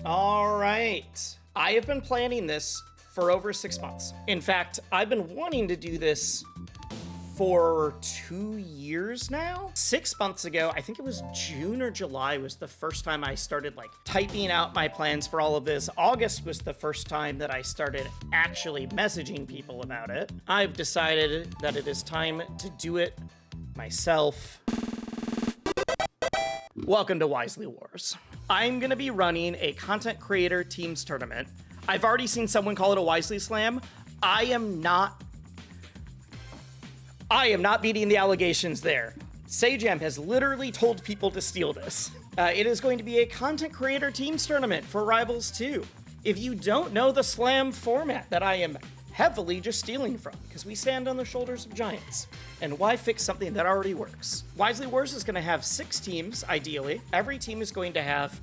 All right. I have been planning this for over 6 months. In fact, I've been wanting to do this for 2 years now. 6 months ago, I think it was June or July, was the first time I started like typing out my plans for all of this. August was the first time that I started actually messaging people about it. I've decided that it is time to do it myself. Welcome to Wisely Wars. I'm gonna be running a content creator teams tournament. I've already seen someone call it a Wisely Slam. I am not beating the allegations there. cjya has literally told people to steal this. It is going to be a content creator teams tournament for Rivals 2. If you don't know the slam format that I am heavily just stealing from, because we stand on the shoulders of giants, and why fix something that already works? Wisely Wars is going to have 6 teams, ideally. Every team is going to have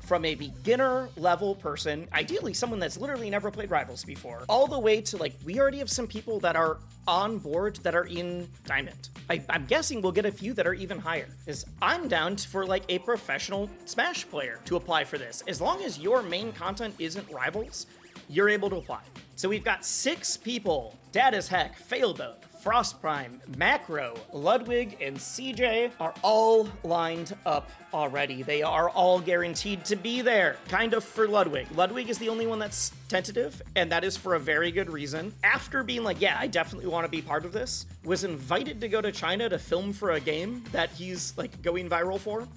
from a beginner level person, ideally someone that's literally never played Rivals before, all the way to we already have some people that are on board that are in Diamond. I'm guessing we'll get a few that are even higher, because I'm down for a professional Smash player to apply for this. As long as your main content isn't Rivals, you're able to apply. So we've got 6 people: Dad is Heck, Failboat, TheFrostPrime, Macro, Ludwig, and cjya are all lined up already. They are all guaranteed to be there. Kind of for Ludwig. Ludwig is the only one that's tentative, and that is for a very good reason. After being yeah, I definitely want to be part of this, was invited to go to China to film for a game that he's going viral for.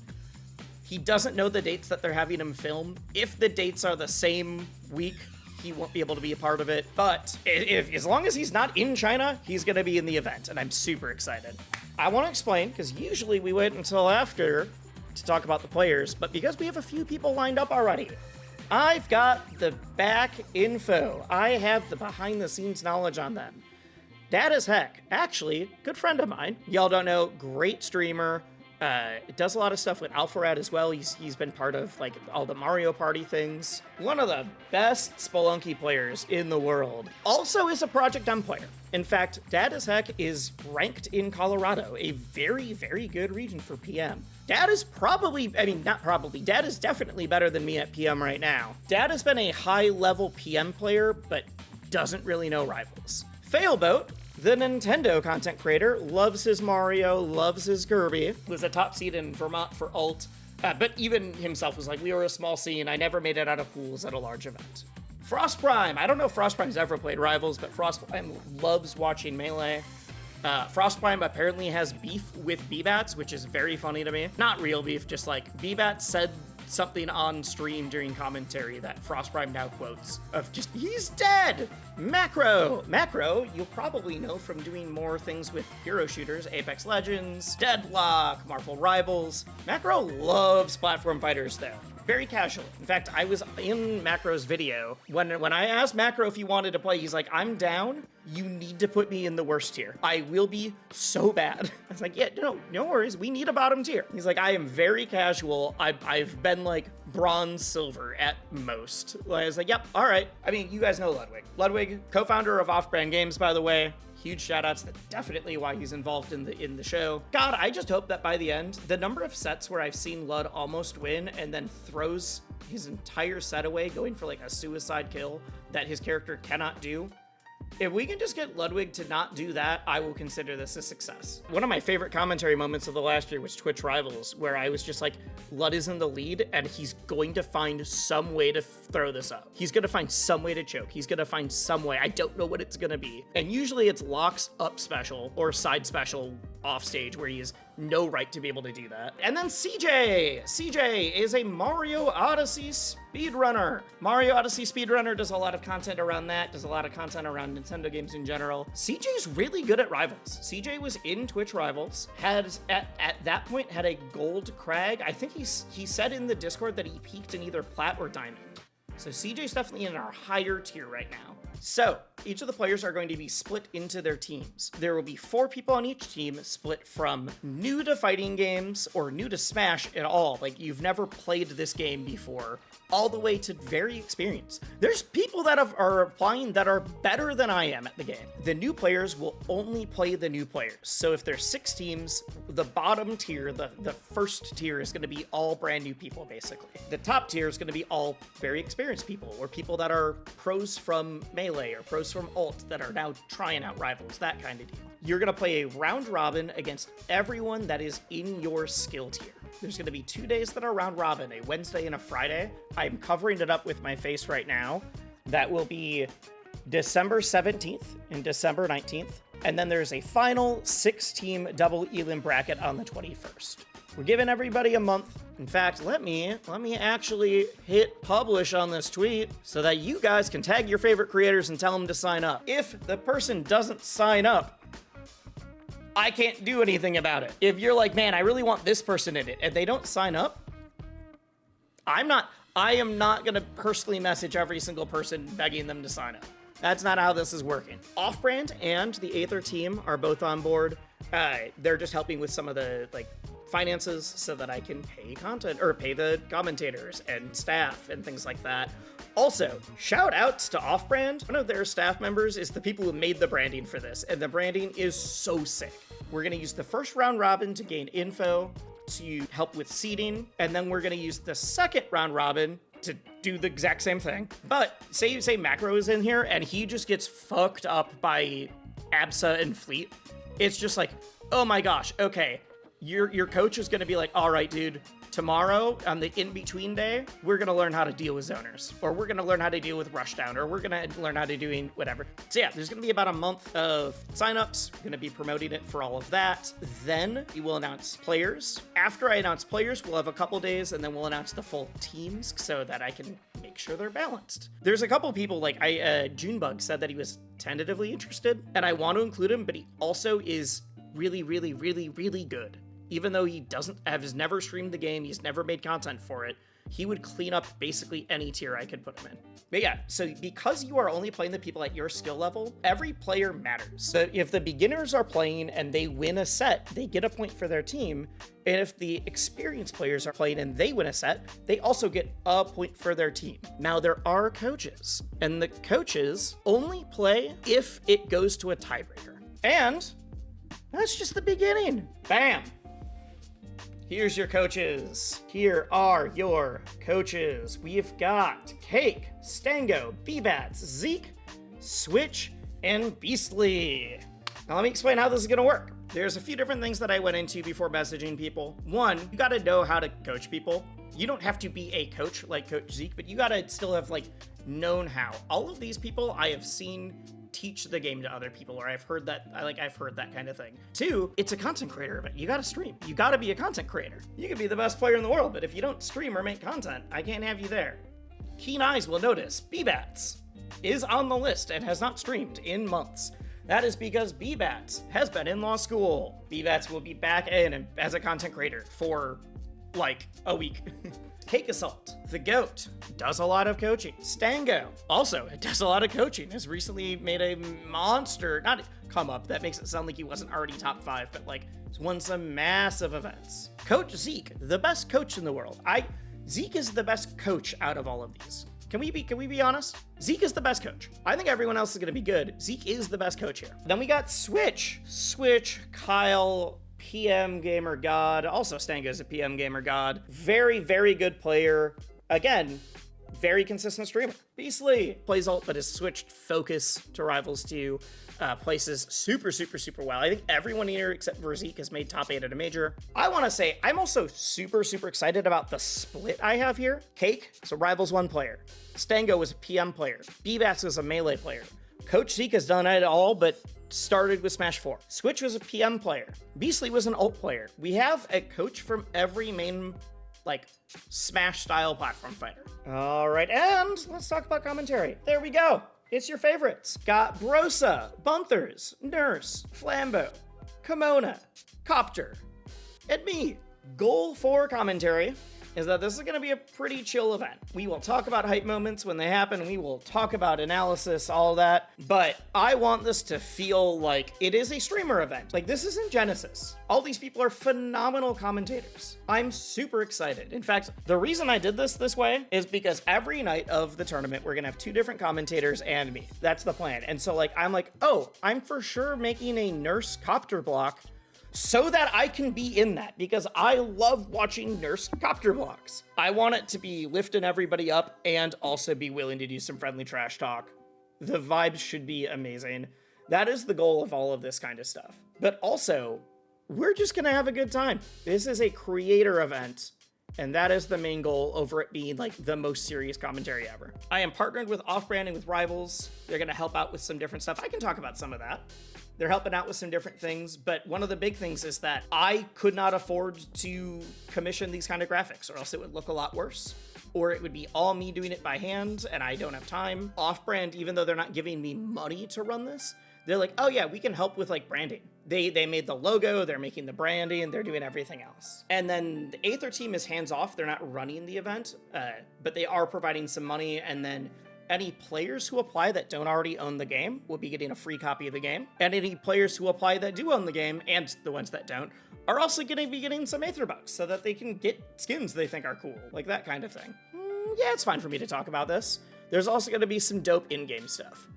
He doesn't know the dates that they're having him film. If the dates are the same week, he won't be able to be a part of it, but as long as he's not in China, he's going to be in the event, and I'm super excited. I want to explain, because usually we wait until after to talk about the players, but because we have a few people lined up already, I've got the back info. I have the behind-the-scenes knowledge on them. Dad is Heck, actually, good friend of mine. Y'all don't know, great streamer. Does a lot of stuff with Alpharad as well. He's been part of all the Mario Party things. One of the best Spelunky players in the world. Also is a Project M player. In fact, Dad is Heck is ranked in Colorado, a very, very good region for PM. Dad is Dad is definitely better than me at PM right now. Dad has been a high-level PM player, but doesn't really know Rivals. Failboat, the Nintendo content creator, loves his Mario, loves his Kirby, was a top seed in Vermont for Alt, but even himself was we were a small scene, I never made it out of pools at a large event. TheFrostPrime, I don't know if TheFrostPrime's ever played Rivals, but TheFrostPrime loves watching Melee. TheFrostPrime apparently has beef with BBats, which is very funny to me. Not real beef, just BBats said something on stream during commentary that TheFrostPrime now quotes of just, he's dead! Macro, you'll probably know from doing more things with hero shooters, Apex Legends, Deadlock, Marvel Rivals. Macro loves platform fighters though. Very casual. In fact, I was in Macro's video. When I asked Macro if he wanted to play, he's like, I'm down. You need to put me in the worst tier. I will be so bad. I was yeah, no worries. We need a bottom tier. He's I am very casual. I've been bronze, silver at most. I was yep, all right. I mean, you guys know Ludwig. Ludwig, co-founder of Off-Brand Games, by the way. Huge shout-outs. That's definitely why he's involved in the show. God, I just hope that by the end, the number of sets where I've seen Lud almost win and then throws his entire set away, going for a suicide kill that his character cannot do. If we can just get Ludwig to not do that, I will consider this a success. One of my favorite commentary moments of the last year was Twitch Rivals, where I was just Lud is in the lead, and he's going to find some way to throw this up. He's going to find some way to choke. He's going to find some way. I don't know what it's going to be. And usually it's locks up special or side special off stage where he has no right to be able to do that. And then cjya. cjya is a Mario Odyssey speedrunner. Mario Odyssey speedrunner does a lot of content around that, does a lot of content around Nintendo games in general. cjya's really good at Rivals. cjya was in Twitch Rivals, had at that point had a gold crag. I think he said in the Discord that he peaked in either plat or diamond. So cjya's definitely in our higher tier right now. So each of the players are going to be split into their teams. There will be 4 people on each team, split from new to fighting games or new to Smash at all. Like, you've never played this game before, all the way to very experienced. There's people that are applying that are better than I am at the game. The new players will only play the new players. So if there's 6 teams, the bottom tier, the first tier is going to be all brand new people, basically. The top tier is going to be all very experienced people, or people that are pros from Melee or pros from Ult that are now trying out Rivals, that kind of deal. You're going to play a round robin against everyone that is in your skill tier. There's going to be 2 days that are round robin, a Wednesday and a Friday. I'm covering it up with my face right now. That will be December 17th and December 19th. And then there's a final 6-team double elim bracket on the 21st. We're giving everybody a month. In fact, let me actually hit publish on this tweet so that you guys can tag your favorite creators and tell them to sign up. If the person doesn't sign up, I can't do anything about it. If you're like, man, I really want this person in it, and they don't sign up, I am not gonna personally message every single person begging them to sign up. That's not how this is working. Off-Brand and the Aether team are both on board. They're just helping with some of the finances so that I can pay content or pay the commentators and staff and things like that. Also, shout outs to Off-Brand. One of their staff members is the people who made the branding for this, and the branding is so sick. We're gonna use the first round robin to gain info, to help with seeding, and then we're gonna use the second round robin to do the exact same thing. But say Macro is in here and he just gets fucked up by Absa and Fleet. It's just like, oh my gosh, okay. Your coach is gonna be like, all right, dude, tomorrow on the in-between day, we're gonna learn how to deal with zoners, or we're gonna learn how to deal with rushdown, or we're gonna learn how to do whatever. So yeah, there's gonna be about a month of signups. We're gonna be promoting it for all of that. Then we will announce players. After I announce players, we'll have a couple days, and then we'll announce the full teams so that I can make sure they're balanced. There's a couple people, like Junebug said that he was tentatively interested, and I want to include him, but he also is really, really, really, really good. Even though he has never streamed the game, he's never made content for it, he would clean up basically any tier I could put him in. But yeah, so because you are only playing the people at your skill level, every player matters. So if the beginners are playing and they win a set, they get a point for their team. And if the experienced players are playing and they win a set, they also get a point for their team. Now there are coaches, and the coaches only play if it goes to a tiebreaker. And that's just the beginning. Bam. Here's your coaches. Here are your coaches. We've got Cake, Stango, B-Bats, Zeke, Switch, and Beastly. Now let me explain how this is gonna work. There's a few different things that I went into before messaging people. One, you gotta know how to coach people. You don't have to be a coach like Coach Zeke, but you gotta still have known how. All of these people I have seen teach the game to other people, or I've heard that kind of thing. 2, it's a content creator event. You gotta stream. You gotta be a content creator. You could be the best player in the world, but if you don't stream or make content, I can't have you there. Keen eyes will notice B-Bats is on the list and has not streamed in months. That is because B-Bats has been in law school. B-Bats will be back in as a content creator for a week. Cake Assault, the GOAT, does a lot of coaching. Stango, also does a lot of coaching, has recently made a monster, not come up, that makes it sound like he wasn't already top 5, but he's won some massive events. Coach Zeke, the best coach in the world. Zeke is the best coach out of all of these. Can we be honest? Zeke is the best coach. I think everyone else is gonna be good. Zeke is the best coach here. Then we got Switch, Kyle, PM Gamer God, also Stango is a PM Gamer God. Very, very good player. Again, very consistent streamer. Beastly plays ult, but has switched focus to Rivals 2. Places super, super, super well. I think everyone here except for Zeke has made top 8 at a major. I want to say I'm also super, super excited about the split I have here. Cake is a Rivals 1 player. Stango is a PM player. B-Bats is a Melee player. Coach Zeke has done it all, but started with Smash 4. Switch was a PM player. Beastly was an ult player. We have a coach from every main, Smash style platform fighter. All right, and let's talk about commentary. There we go. It's your favorites. Got Brosa, Bunthers, Nurse, Flambeau, Kimona, Copter, and me. Goal for commentary is that this is going to be a pretty chill event. We will talk about hype moments when they happen. We will talk about analysis, all that. But I want this to feel like it is a streamer event. Like, this isn't Genesis. All these people are phenomenal commentators. I'm super excited. In fact, the reason I did this way is because every night of the tournament, we're going to have 2 different commentators and me. That's the plan. And so, like, I'm like, oh, I'm for sure making a nurse copter block so that I can be in that, because I love watching nurse copter blocks. I want it to be lifting everybody up and also be willing to do some friendly trash talk. The vibes should be amazing. That is the goal of all of this kind of stuff. But also, we're just gonna have a good time. This is a creator event, and that is the main goal over it being like the most serious commentary ever. I am partnered with Off-Branding with Rivals. They're gonna help out with some different stuff. I can talk about some of that. They're helping out with some different things, but one of the big things is that I could not afford to commission these kind of graphics, or else it would look a lot worse. Or it would be all me doing it by hand, and I don't have time. Off-Brand, even though they're not giving me money to run this, they're like, oh yeah, we can help with like branding. They made the logo, they're making the branding, they're doing everything else. And then the Aether team is hands-off, they're not running the event, but they are providing some money, and then any players who apply that don't already own the game will be getting a free copy of the game. And any players who apply that do own the game, and the ones that don't, are also going to be getting some Aether bucks so that they can get skins they think are cool, like that kind of thing. Yeah, it's fine for me to talk about this. There's also going to be some dope in-game stuff.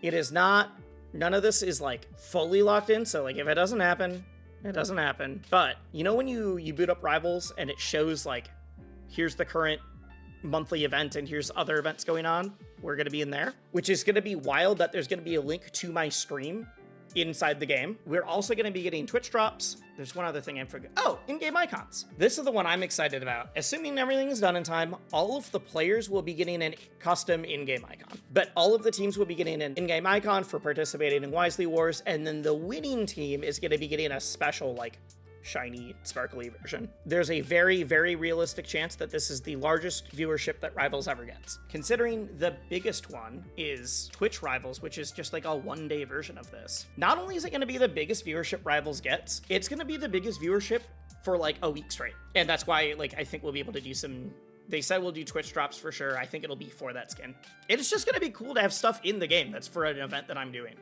It is not, none of this is like fully locked in, so like if it doesn't happen, it doesn't happen. But you know when you boot up Rivals and it shows like, here's the current monthly event and here's other events going on, we're going to be in there, which is going to be wild that there's going to be a link to my stream inside the game. We're also going to be getting Twitch drops. There's one other thing I forgot. Oh, in-game icons. This is the one I'm excited about. Assuming everything is done in time, all of the players will be getting a custom in-game icon, but all of the teams will be getting an in-game icon for participating in Wisely Wars, and then the winning team is going to be getting a special like shiny, sparkly version. There's a very, very realistic chance that this is the largest viewership that Rivals ever gets. Considering the biggest one is Twitch Rivals, which is just like a one-day version of this. Not only is it gonna be the biggest viewership Rivals gets, it's gonna be the biggest viewership for like a week straight. And that's why like I think we'll be able to do some, they said we'll do Twitch drops for sure. I think it'll be for that skin. It's just gonna be cool to have stuff in the game that's for an event that I'm doing.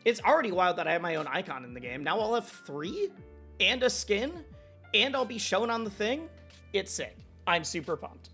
It's already wild that I have my own icon in the game. Now I'll have 3? And a skin, and I'll be shown on the thing. It's sick. I'm super pumped.